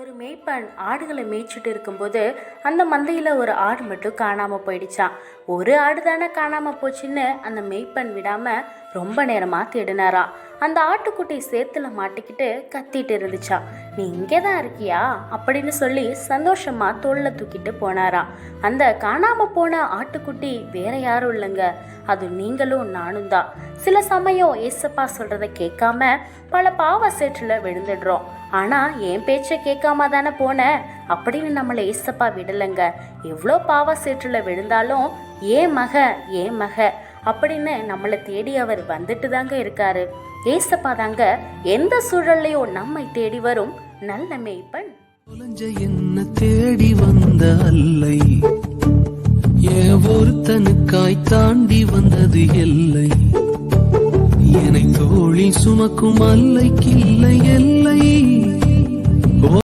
ஒரு மேய்ப்பன் ஆடுகளை மேய்ச்சிட்டு இருக்கும்போது அந்த மந்தையில் ஒரு ஆடு மட்டும் காணாமல் போயிடுச்சான். ஒரு ஆடு தானே காணாமல் போச்சுன்னு அந்த மேய்ப்பன் விடாமல் ரொம்ப நேரமாக தேடினாராம். அந்த ஆட்டுக்குட்டி சேத்துல மாட்டிக்கிட்டு கத்திட்டு இருந்துச்சான். நீ இங்கே தான் இருக்கியா அப்படின்னு சொல்லி சந்தோஷமா தோல்ல தூக்கிட்டு போனாராம். அந்த காணாம போன ஆட்டுக்குட்டி வேற யாரும் இல்லைங்க, அது நீங்களும் நானும் தான். சில சமயம் ஏசப்பா சொல்றதை கேட்காம பல பாவ சேற்றுல விழுந்துடுறோம். ஆனா என் பேச்சை கேட்காம தானே போன அப்படின்னு நம்மளை ஏசப்பா விடலைங்க. எவ்வளோ பாவ சேற்றுல விழுந்தாலும் ஏன் மக அப்படின்னு நம்மளை தேடி அவர் வந்துட்டு தாங்க இருக்காரு. ஏசப்பா தாங்க எந்த சூழல்லையும் நம்மை தேடி வரும் நல்ல மேய்ப்பன். என்ன தேடி வந்த அல்லை ஒருத்தனுக்காய் தாண்டி வந்தது எல்லை, என்னை தோழி சுமக்கும் அல்லைக்கு இல்லை எல்லை.